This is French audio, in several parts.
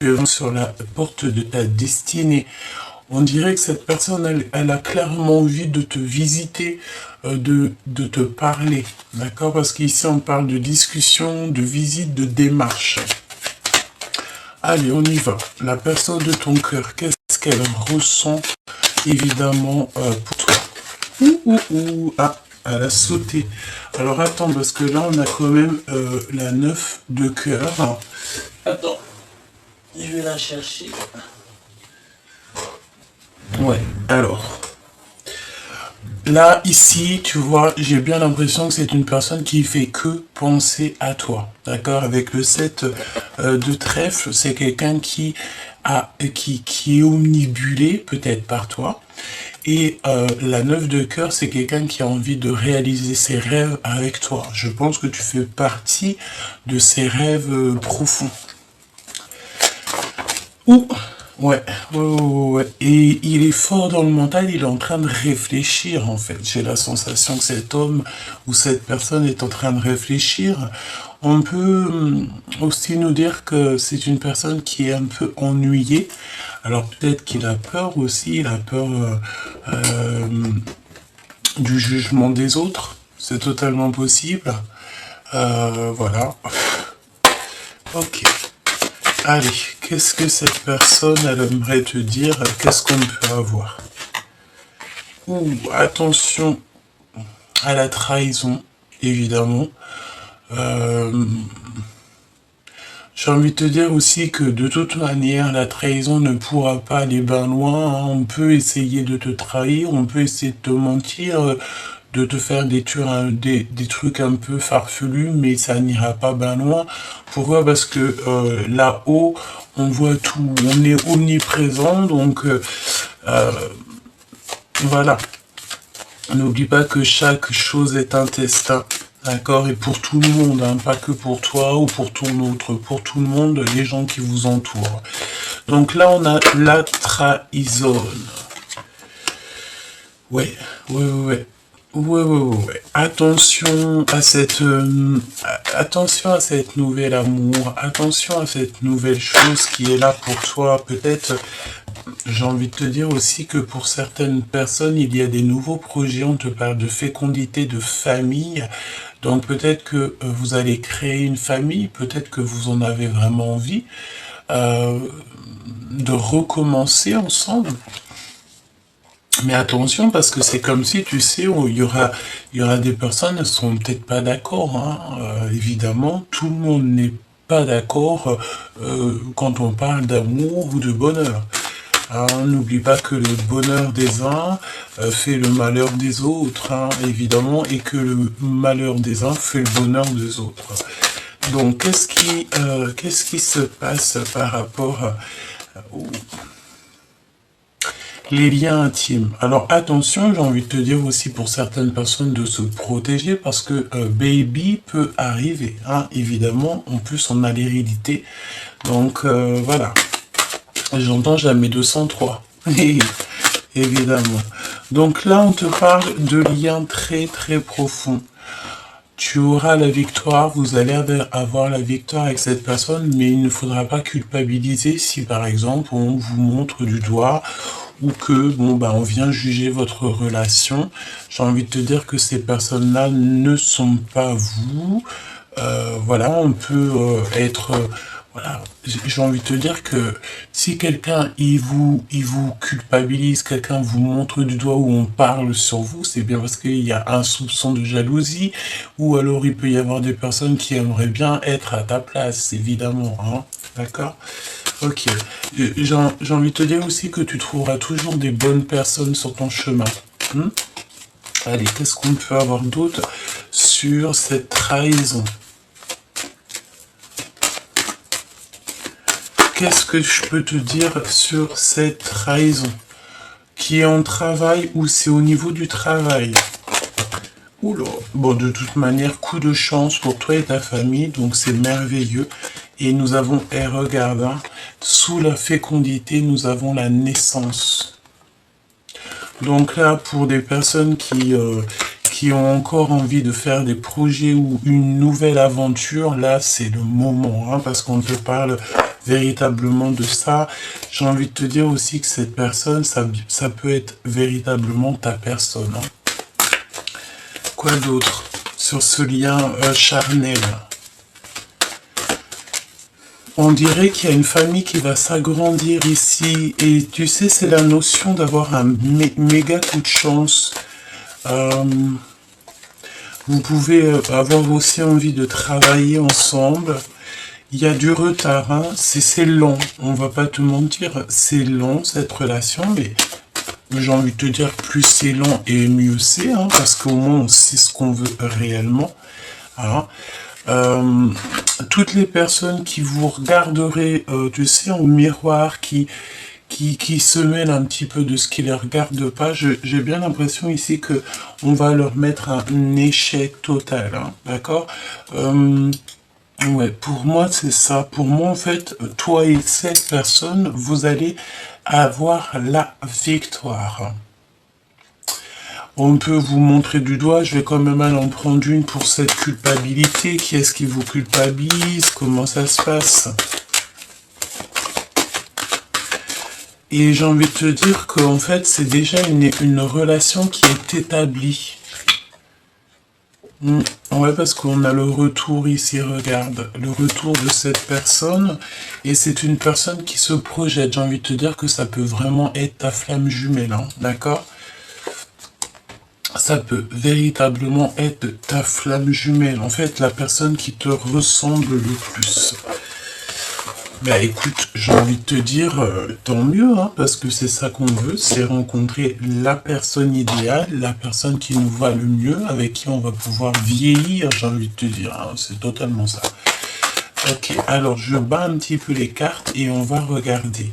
tu es sur la porte de ta destinée. On dirait que cette personne, elle a clairement envie de te visiter, de te parler, d'accord? Parce qu'ici, on parle de discussion, de visite, de démarche. Allez, on y va. La personne de ton cœur, qu'est-ce qu'elle ressent, évidemment, pour toi? Ah, elle a sauté. Alors, attends, parce que là, on a quand même la 9 de cœur. Attends, je vais la chercher. Ouais, alors... Là, ici, tu vois, j'ai bien l'impression que c'est une personne qui fait que penser à toi. D'accord? Avec le 7 de trèfle, c'est quelqu'un qui est omnibulé, peut-être par toi. Et la 9 de cœur, c'est quelqu'un qui a envie de réaliser ses rêves avec toi. Je pense que tu fais partie de ses rêves profonds. Ouais. Et il est fort dans le mental, il est en train de réfléchir, en fait. J'ai la sensation que cet homme ou cette personne est en train de réfléchir. On peut aussi nous dire que c'est une personne qui est un peu ennuyée. Alors peut-être qu'il a peur aussi, il a peur du jugement des autres. C'est totalement possible. Voilà. Ok. Allez, qu'est-ce que cette personne, elle aimerait te dire? Qu'est-ce qu'on peut avoir? Attention à la trahison, évidemment. J'ai envie de te dire aussi que de toute manière, la trahison ne pourra pas aller bien loin. Hein. On peut essayer de te trahir, on peut essayer de te mentir, de te faire des trucs un peu farfelus, mais ça n'ira pas bien loin. Pourquoi? Parce que là-haut, on voit tout, on est omniprésent, donc voilà. N'oublie pas que chaque chose est un destin, d'accord? Et pour tout le monde, hein, pas que pour toi ou pour ton autre, pour tout le monde, les gens qui vous entourent. Donc là, on a la trahison. Ouais. Attention à cette nouvel amour, attention à cette nouvelle chose qui est là pour toi. Peut-être, j'ai envie de te dire aussi que pour certaines personnes, il y a des nouveaux projets. On te parle de fécondité, de famille. Donc peut-être que vous allez créer une famille, peut-être que vous en avez vraiment envie de recommencer ensemble. Mais attention, parce que c'est comme si, tu sais, il y aura des personnes qui ne seront peut-être pas d'accord. Hein. Évidemment, tout le monde n'est pas d'accord quand on parle d'amour ou de bonheur. Hein, n'oublie pas que le bonheur des uns fait le malheur des autres, hein, évidemment, et que le malheur des uns fait le bonheur des autres. Donc, qu'est-ce qui se passe par rapport au... Les liens intimes. Alors attention, j'ai envie de te dire aussi pour certaines personnes de se protéger parce que baby peut arriver, hein, évidemment. En plus, on a l'hérédité. Donc voilà. J'entends jamais 203. Évidemment. Donc là, on te parle de liens très très profonds. Tu auras la victoire, vous allez avoir la victoire avec cette personne, mais il ne faudra pas culpabiliser si par exemple on vous montre du doigt ou que on vient juger votre relation. J'ai envie de te dire que ces personnes-là ne sont pas vous. Voilà, on peut être... voilà, j'ai envie de te dire que si quelqu'un il vous culpabilise, quelqu'un vous montre du doigt ou on parle sur vous, c'est bien parce qu'il y a un soupçon de jalousie, ou alors il peut y avoir des personnes qui aimeraient bien être à ta place, évidemment, hein, d'accord? Ok, j'ai envie de te dire aussi que tu trouveras toujours des bonnes personnes sur ton chemin. Allez, qu'est-ce qu'on peut avoir d'autre sur cette trahison? Qu'est-ce que je peux te dire sur cette trahison? Qui est en travail ou c'est au niveau du travail? Oula. Bon, de toute manière, coup de chance pour toi et ta famille, donc c'est merveilleux. Et nous avons, regarde, hein, sous la fécondité, nous avons la naissance. Donc là, pour des personnes qui ont encore envie de faire des projets ou une nouvelle aventure, là, c'est le moment, hein, parce qu'on te parle véritablement de ça. J'ai envie de te dire aussi que cette personne, ça peut être véritablement ta personne. Hein. Quoi d'autre sur ce lien charnel? On dirait qu'il y a une famille qui va s'agrandir ici. Et tu sais, c'est la notion d'avoir un méga coup de chance. Vous pouvez avoir aussi envie de travailler ensemble. Il y a du retard, hein. C'est long. On va pas te mentir, c'est long cette relation, mais j'ai envie de te dire, plus c'est long et mieux c'est, hein, parce qu'au moins on sait ce qu'on veut réellement. Hein. Toutes les personnes qui vous regarderaient, tu sais, en miroir, qui se mêlent un petit peu de ce qui les regarde pas, j'ai bien l'impression ici que on va leur mettre un échec total, hein, d'accord. Ouais, pour moi c'est ça. Pour moi en fait, toi et cette personne, vous allez avoir la victoire. On peut vous montrer du doigt, je vais quand même aller en prendre une pour cette culpabilité. Qui est-ce qui vous culpabilise? Comment ça se passe? Et j'ai envie de te dire qu'en fait, c'est déjà une relation qui est établie. Ouais, parce qu'on a le retour ici, regarde, le retour de cette personne, et c'est une personne qui se projette. J'ai envie de te dire que ça peut vraiment être ta flamme jumelle, hein, d'accord? Ça peut véritablement être ta flamme jumelle, en fait, la personne qui te ressemble le plus. Bah écoute, j'ai envie de te dire, tant mieux, hein, parce que c'est ça qu'on veut, c'est rencontrer la personne idéale, la personne qui nous va le mieux, avec qui on va pouvoir vieillir, j'ai envie de te dire, hein, c'est totalement ça. Ok, alors je bats un petit peu les cartes et on va regarder.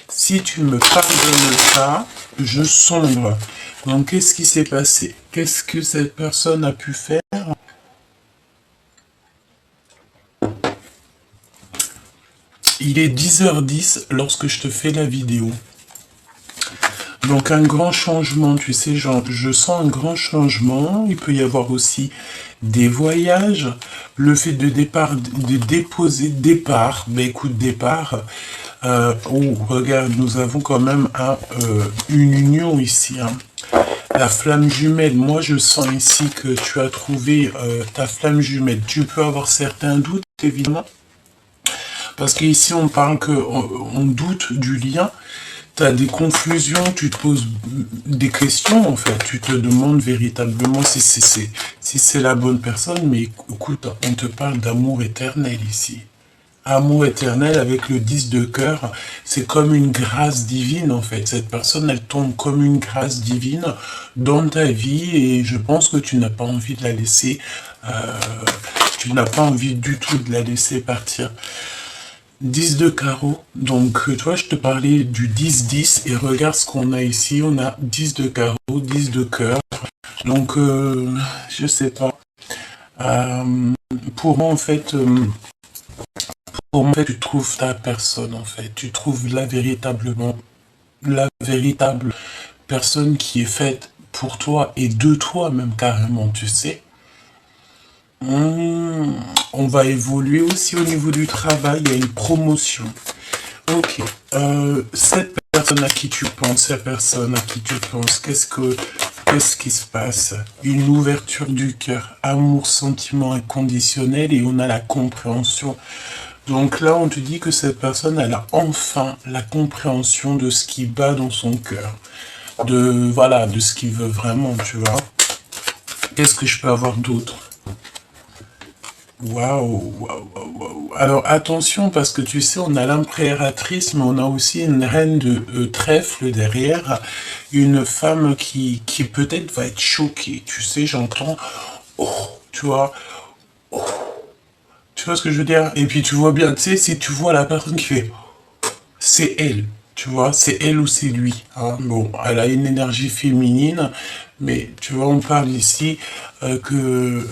Si tu me pardonnes ça, je sombre. Donc qu'est-ce qui s'est passé? Qu'est-ce que cette personne a pu faire? Il est 10h10 lorsque je te fais la vidéo. Donc un grand changement, tu sais, genre, je sens un grand changement. Il peut y avoir aussi des voyages. Le fait de départ, de déposer départ, ben écoute, départ. Oh, regarde, nous avons quand même une union ici. Hein. La flamme jumelle, moi je sens ici que tu as trouvé ta flamme jumelle. Tu peux avoir certains doutes, évidemment. Parce qu'ici, on parle on doute du lien, tu as des confusions, tu te poses des questions, en fait. Tu te demandes véritablement si c'est la bonne personne, mais écoute, on te parle d'amour éternel ici. Amour éternel avec le 10 de cœur, c'est comme une grâce divine, en fait. Cette personne, elle tombe comme une grâce divine dans ta vie, et je pense que tu n'as pas envie de la laisser, tu n'as pas envie du tout de la laisser partir. 10 de carreau, donc tu vois, je te parlais du 10-10 et regarde ce qu'on a ici, on a 10 de carreau, 10 de cœur, donc je sais pas, pour moi en fait, tu trouves ta personne en fait, tu trouves la véritable personne qui est faite pour toi et de toi même carrément, tu sais. On va évoluer aussi au niveau du travail, il y a une promotion. Ok, cette personne à qui tu penses, qu'est-ce qui se passe? Une ouverture du cœur, amour, sentiment inconditionnel, et on a la compréhension. Donc là, on te dit que cette personne, elle a enfin la compréhension de ce qui bat dans son cœur. Voilà, de ce qu'il veut vraiment, tu vois. Qu'est-ce que je peux avoir d'autre? Waouh, waouh, waouh, waouh. Alors attention, parce que tu sais, on a l'impératrice, mais on a aussi une reine de trèfle derrière, une femme qui peut-être va être choquée. Tu sais, j'entends, oh, tu vois, oh, tu vois ce que je veux dire? Et puis tu vois bien, tu sais, si tu vois la personne qui fait, c'est elle. Tu vois, c'est elle ou c'est lui. Hein. Bon, elle a une énergie féminine, mais tu vois, on parle ici que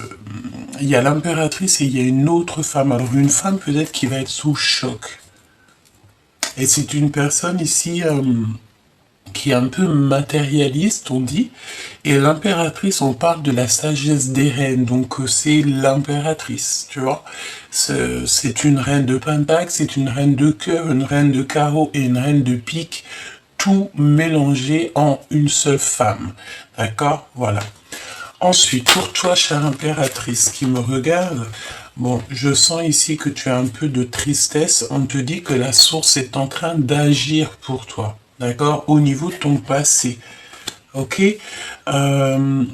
il y a l'impératrice et il y a une autre femme. Alors une femme peut-être qui va être sous choc. Et c'est une personne ici qui qui est un peu matérialiste, on dit. Et l'impératrice, on parle de la sagesse des reines, donc c'est l'impératrice, tu vois. C'est une reine de pentacle, c'est une reine de cœur, une reine de carreau et une reine de pique, tout mélangé en une seule femme. D'accord? Voilà. Ensuite, pour toi, chère impératrice qui me regarde, bon, je sens ici que tu as un peu de tristesse. On te dit que la source est en train d'agir pour toi, d'accord, au niveau de ton passé. Ok. Alors,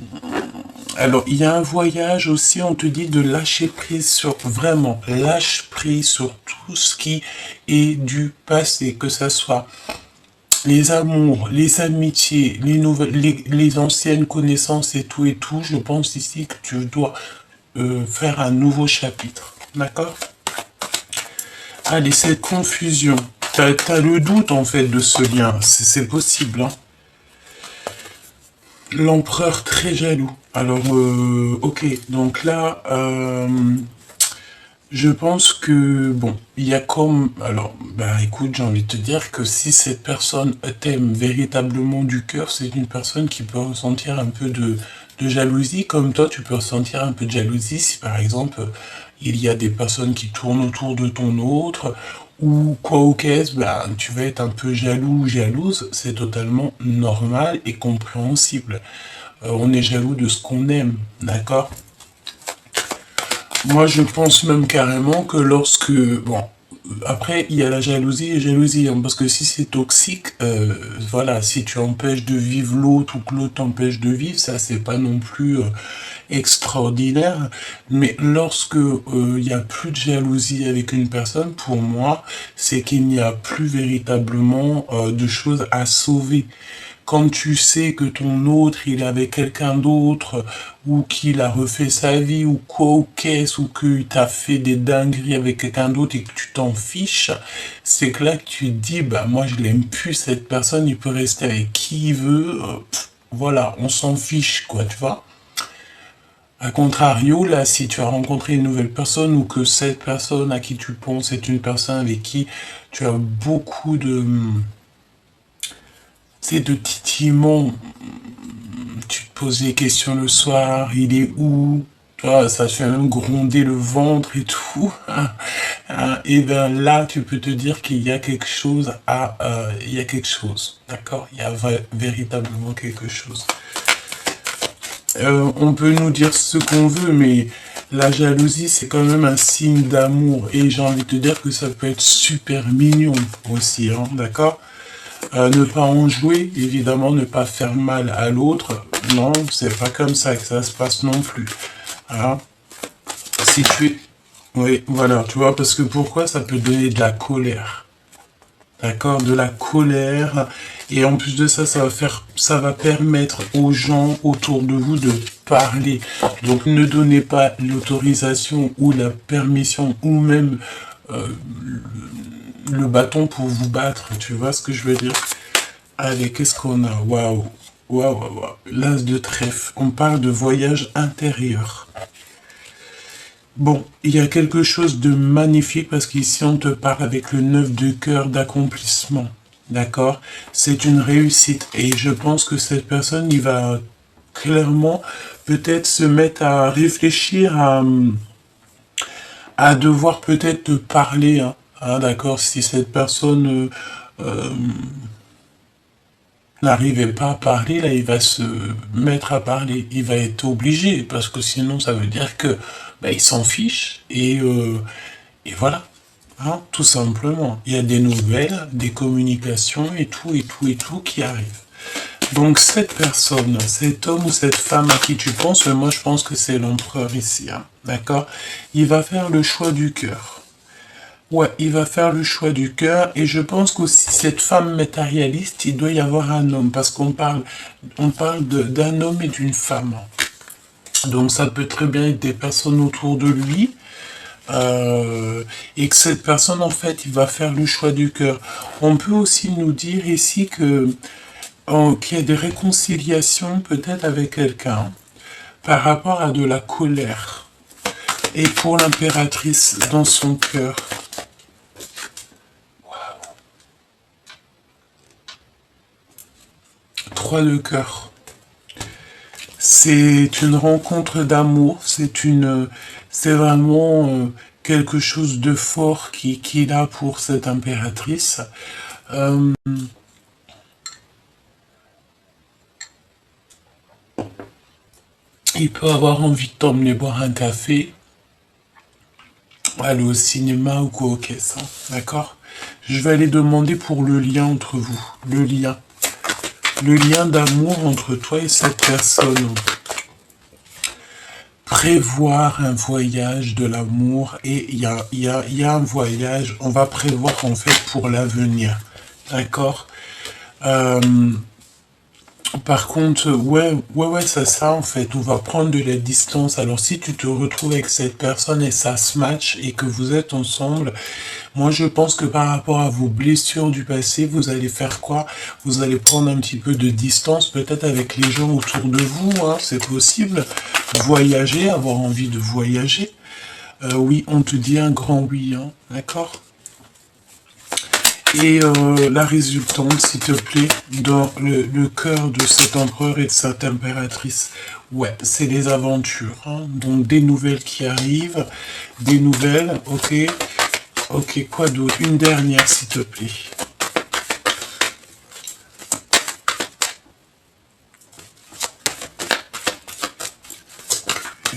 il y a un voyage aussi, on te dit de lâcher prise sur, vraiment, lâche prise sur tout ce qui est du passé, que ça soit les amours, les amitiés, les nouvelles, les anciennes connaissances et tout, je pense ici que tu dois faire un nouveau chapitre. D'accord? Allez, cette confusion. T'as le doute en fait de ce lien. C'est possible. Hein. L'empereur très jaloux. Alors, ok. Donc là, je pense que, bon, il y a comme... Alors, bah écoute, j'ai envie de te dire que si cette personne t'aime véritablement du cœur, c'est une personne qui peut ressentir un peu de jalousie, comme toi, tu peux ressentir un peu de jalousie si, par exemple, il y a des personnes qui tournent autour de ton autre, ou quoi au qu'est-ce, bah, tu vas être un peu jaloux ou jalouse, c'est totalement normal et compréhensible. On est jaloux de ce qu'on aime, d'accord? Moi, je pense même carrément que lorsque... Bon, après, il y a la jalousie et jalousie, hein, parce que si c'est toxique, voilà, si tu empêches de vivre l'autre ou que l'autre t'empêche de vivre, ça, c'est pas non plus extraordinaire. Mais lorsque il y a plus de jalousie avec une personne, pour moi, c'est qu'il n'y a plus véritablement de choses à sauver. Quand tu sais que ton autre, il est avec quelqu'un d'autre, ou qu'il a refait sa vie, ou quoi ou qu'est-ce, ou qu'il t'a fait des dingueries avec quelqu'un d'autre et que tu t'en fiches, c'est que là que tu te dis, bah moi je l'aime plus cette personne, il peut rester avec qui il veut, voilà, on s'en fiche, quoi, tu vois. A contrario, là, si tu as rencontré une nouvelle personne ou que cette personne à qui tu penses est une personne avec qui tu as beaucoup de... C'est de titillement, tu te poses des questions le soir, il est où? Tu vois, ça te fait même gronder le ventre et tout. Et bien là, tu peux te dire qu'il y a quelque chose à... il y a quelque chose, d'accord? Il y a véritablement quelque chose. On peut nous dire ce qu'on veut, mais la jalousie, c'est quand même un signe d'amour. Et j'ai envie de te dire que ça peut être super mignon aussi, hein, d'accord? Ne pas en jouer, évidemment, ne pas faire mal à l'autre. Non, c'est pas comme ça que ça se passe non plus. Hein. Si tu es... Oui, voilà, tu vois, parce que pourquoi ça peut donner de la colère. D'accord, de la colère. Et en plus de ça, ça va permettre aux gens autour de vous de parler. Donc ne donnez pas l'autorisation ou la permission ou même le bâton pour vous battre. Tu vois ce que je veux dire? Allez, qu'est-ce qu'on a? Waouh, waouh, waouh, waouh. L'as de trèfle. On parle de voyage intérieur. Bon, il y a quelque chose de magnifique parce qu'ici on te parle avec le 9 de cœur d'accomplissement. D'accord? C'est une réussite et je pense que cette personne, il va clairement peut-être se mettre à réfléchir à devoir peut-être te parler. Hein. Hein, d'accord? Si cette personne n'arrivait pas à parler, là, il va se mettre à parler. Il va être obligé, parce que sinon, ça veut dire que bah, il s'en fiche. Et voilà. Hein, tout simplement. Il y a des nouvelles, des communications et tout qui arrivent. Donc, cette personne, cet homme ou cette femme à qui tu penses, moi, je pense que c'est l'empereur ici. Hein, d'accord? Il va faire le choix du cœur. Ouais, il va faire le choix du cœur et je pense qu'aussi cette femme matérialiste, il doit y avoir un homme parce on parle d'un homme et d'une femme. Donc ça peut très bien être des personnes autour de lui et que cette personne en fait, il va faire le choix du cœur. On peut aussi nous dire ici que qu'il y a des réconciliations peut-être avec quelqu'un par rapport à de la colère et pour l'impératrice dans son cœur. 3 de cœur. C'est une rencontre d'amour, c'est vraiment quelque chose de fort qui est là pour cette impératrice. Il peut avoir envie de t'emmener boire un café, aller au cinéma ou quoi, ok, ça, d'accord? Je vais aller demander pour le lien entre vous, le lien d'amour entre toi et cette personne. Prévoir un voyage de l'amour, et il y a un voyage, on va prévoir en fait pour l'avenir, d'accord? Par contre, ouais, c'est ça en fait, on va prendre de la distance. Alors si tu te retrouves avec cette personne et ça se match et que vous êtes ensemble, moi je pense que par rapport à vos blessures du passé, vous allez faire quoi? Vous allez prendre un petit peu de distance, peut-être avec les gens autour de vous, hein, c'est possible. Voyager, avoir envie de voyager. Oui, on te dit un grand oui, hein, d'accord? Et la résultante, s'il te plaît, dans le cœur de cet empereur et de cette impératrice. Ouais, c'est les aventures, hein. Donc des nouvelles qui arrivent, des nouvelles, ok. Ok, quoi d'autre? Une dernière, s'il te plaît.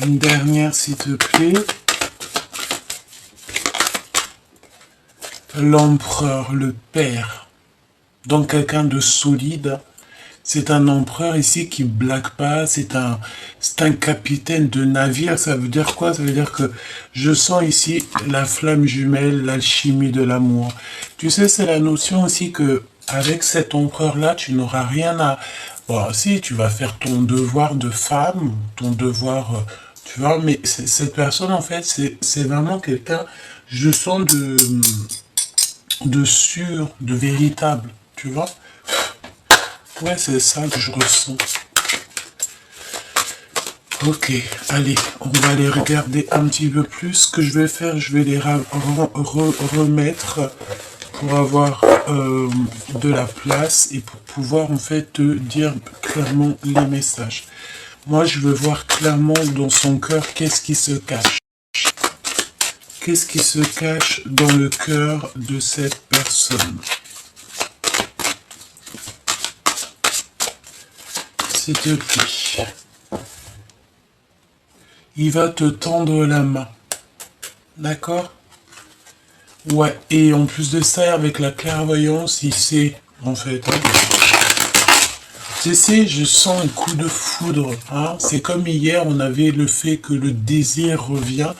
Une dernière, s'il te plaît. L'empereur, le père. Donc quelqu'un de solide. C'est un empereur ici qui blague pas, c'est un capitaine de navire. Ça veut dire quoi? Ça veut dire que je sens ici la flamme jumelle, l'alchimie de l'amour. Tu sais, c'est la notion aussi que avec cet empereur-là, tu n'auras rien à... Bon, si, tu vas faire ton devoir de femme, ton devoir... tu vois, mais cette personne, en fait, c'est vraiment quelqu'un, je sens de sûr, de véritable, tu vois. Ouais, c'est ça que je ressens. Ok, allez, on va les regarder un petit peu plus. Ce que je vais faire, je vais les remettre pour avoir de la place et pour pouvoir en fait te dire clairement les messages. Moi, je veux voir clairement dans son cœur qu'est-ce qui se cache. Qu'est-ce qui se cache dans le cœur de cette personne? S'il te plaît. Il va te tendre la main. D'accord? Ouais, et en plus de ça, avec la clairvoyance, il sait, en fait. Hein. Tu sais, je sens un coup de foudre. Hein. C'est comme hier, on avait le fait que le désir revient.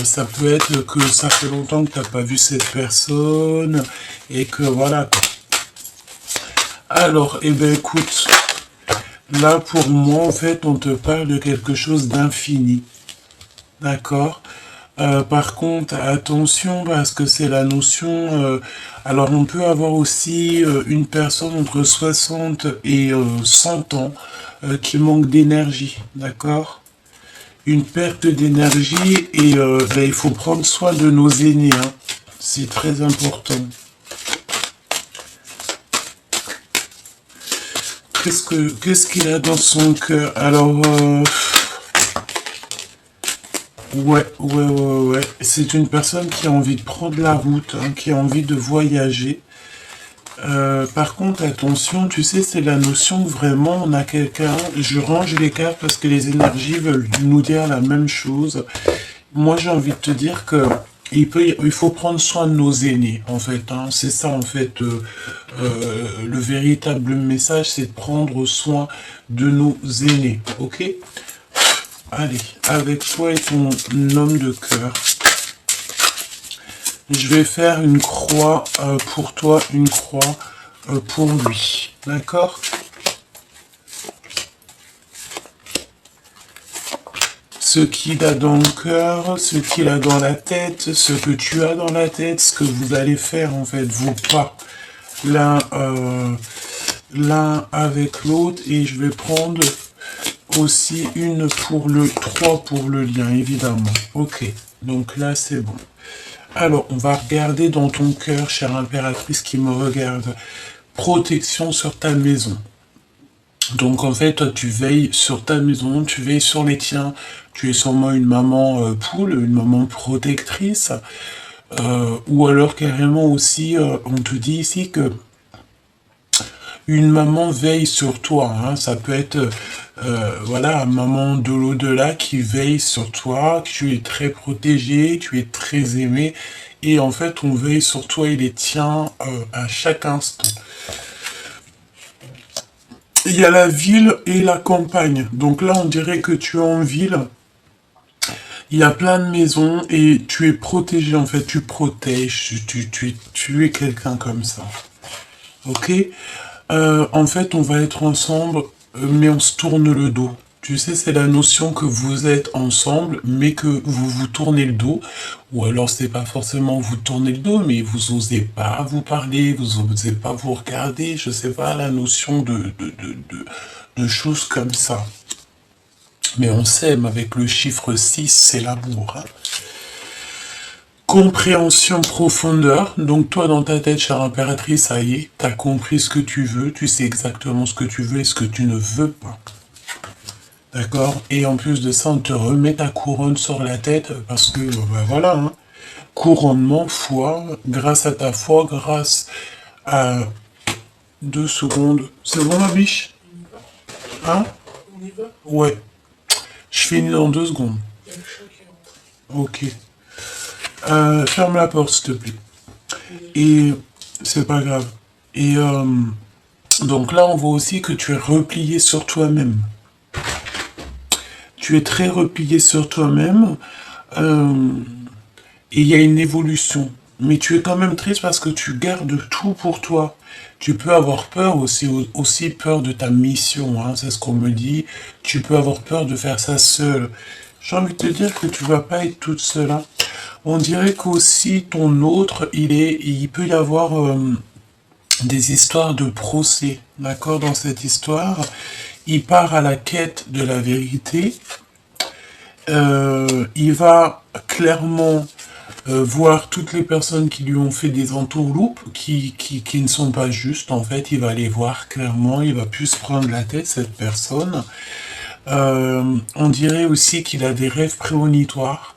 Ça peut être que ça fait longtemps que tu n'as pas vu cette personne et que voilà. Alors, eh ben écoute, là pour moi, en fait, on te parle de quelque chose d'infini. D'accord? Par contre, attention parce que c'est la notion... alors on peut avoir aussi une personne entre 60 et 100 ans qui manque d'énergie, d'accord? Une perte d'énergie et ben, il faut prendre soin de nos aînés, hein. C'est très important. Qu'est-ce qu'il a dans son cœur? Alors... Ouais. C'est une personne qui a envie de prendre la route, hein, qui a envie de voyager. Par contre, attention, tu sais, c'est la notion que vraiment on a quelqu'un... Je range les cartes parce que les énergies veulent nous dire la même chose. Moi, j'ai envie de te dire que il faut prendre soin de nos aînés, en fait. Hein. C'est ça, en fait, le véritable message, c'est de prendre soin de nos aînés, ok? Allez, avec toi et ton homme de cœur, je vais faire une croix pour toi, une croix pour lui. D'accord? Ce qu'il a dans le cœur, ce qu'il a dans la tête, ce que tu as dans la tête, ce que vous allez faire en fait, vous pas l'un avec l'autre. Et je vais prendre aussi une pour le 3 pour le lien, évidemment. Ok, donc là c'est bon. Alors, on va regarder dans ton cœur, chère impératrice qui me regarde. protection sur ta maison. Donc en fait, toi tu veilles sur ta maison, tu veilles sur les tiens, tu es sûrement une maman poule, une maman protectrice, ou alors carrément aussi, on te dit ici que une maman veille sur toi, hein. Ça peut être, voilà, maman de l'au-delà qui veille sur toi, que tu es très protégé, tu es très aimé, et en fait, on veille sur toi et les tiens à chaque instant. Il y a la ville et la campagne. Donc là, on dirait que tu es en ville. Il y a plein de maisons et tu es protégé, en fait. Tu protèges, tu es quelqu'un comme ça. Ok? En fait, on va être ensemble, mais on se tourne le dos. Tu sais, c'est la notion que vous êtes ensemble, mais que vous vous tournez le dos. Ou alors, c'est pas forcément vous tournez le dos, mais vous osez pas vous parler, vous osez pas vous regarder. Je sais pas, la notion de choses comme ça. Mais on s'aime avec le chiffre 6, c'est l'amour. Hein. Compréhension profondeur. Donc toi, dans ta tête, chère impératrice, ça y est, tu as compris ce que tu veux, tu sais exactement ce que tu veux et ce que tu ne veux pas. D'accord? Et en plus de ça, on te remet ta couronne sur la tête parce que, ben voilà, hein, couronnement, foi, grâce à ta foi, grâce à 2 secondes. C'est bon, ma biche? Hein? Ouais. Je finis dans 2 secondes. Ok. Ferme la porte, s'il te plaît. Et c'est pas grave. Et donc là, on voit aussi que tu es replié sur toi-même. Tu es très replié sur toi-même. Et il y a une évolution. Mais tu es quand même triste parce que tu gardes tout pour toi. Tu peux avoir peur aussi peur de ta mission, hein, c'est ce qu'on me dit. Tu peux avoir peur de faire ça seul. J'ai envie de te dire que tu vas pas être toute seule. Hein. On dirait qu'aussi ton autre, il peut y avoir des histoires de procès, d'accord, dans cette histoire. Il part à la quête de la vérité. Il va clairement voir toutes les personnes qui lui ont fait des entourloupes, qui ne sont pas justes, en fait. Il va les voir clairement, il va plus se prendre la tête, cette personne. On dirait aussi qu'il a des rêves prémonitoires.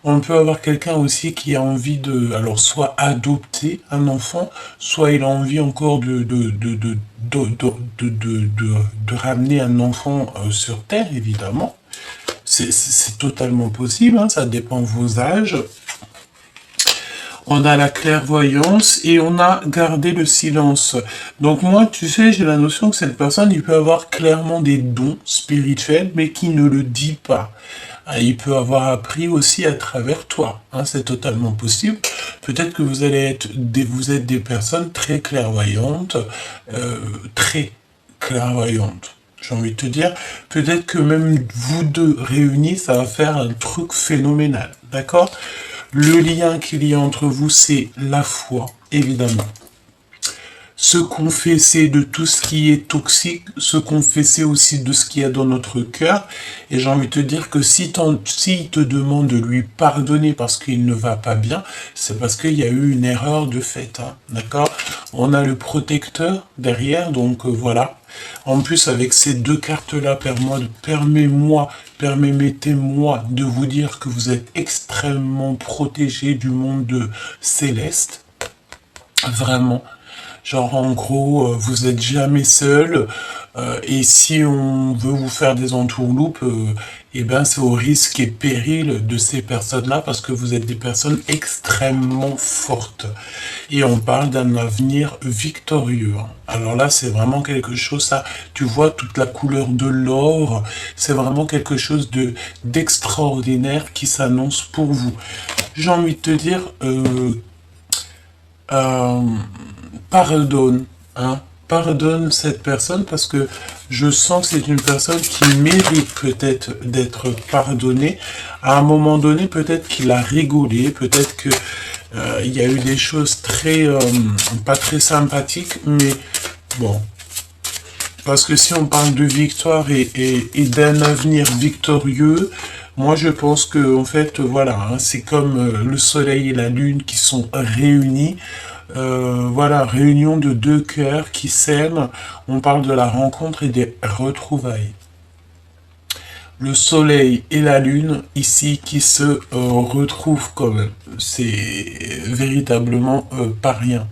On peut avoir quelqu'un aussi qui a envie de, alors soit adopter un enfant, soit il a envie encore de ramener un enfant sur Terre, évidemment. C'est totalement possible, hein, ça dépend de vos âges. On a la clairvoyance et on a gardé le silence. Donc moi, tu sais, j'ai la notion que cette personne, il peut avoir clairement des dons spirituels, mais qui ne le dit pas. Il peut avoir appris aussi à travers toi. Hein, c'est totalement possible. Peut-être que vous êtes des personnes très clairvoyantes, très clairvoyantes. J'ai envie de te dire, peut-être que même vous deux réunis, ça va faire un truc phénoménal. D'accord ? Le lien qu'il y a entre vous, c'est la foi, évidemment. Se confesser de tout ce qui est toxique, se confesser aussi de ce qu'il y a dans notre cœur. Et j'ai envie de te dire que s'il te demande de lui pardonner parce qu'il ne va pas bien, c'est parce qu'il y a eu une erreur de fait. Hein, d'accord ? On a le protecteur derrière, donc voilà. En plus, avec ces 2 cartes-là, permettez-moi de vous dire que vous êtes extrêmement protégé du monde céleste. Vraiment. Genre, en gros, vous êtes jamais seul. Et si on veut vous faire des entourloupes, eh ben, c'est au risque et péril de ces personnes-là parce que vous êtes des personnes extrêmement fortes. Et on parle d'un avenir victorieux. Alors là, c'est vraiment quelque chose, ça, tu vois, toute la couleur de l'or, c'est vraiment quelque chose d'extraordinaire qui s'annonce pour vous. J'ai envie de te dire, pardonne, hein, pardonne cette personne parce que je sens que c'est une personne qui mérite peut-être d'être pardonnée. À un moment donné, peut-être qu'il a rigolé, peut-être que il y a eu des choses pas très sympathiques, mais bon. Parce que si on parle de victoire et d'un avenir victorieux, moi je pense que en fait voilà, hein, c'est comme le soleil et la lune qui sont réunis. Voilà, réunion de deux cœurs qui s'aiment. On parle de la rencontre et des retrouvailles. Le soleil et la lune ici qui se retrouvent quand même. C'est véritablement pas rien.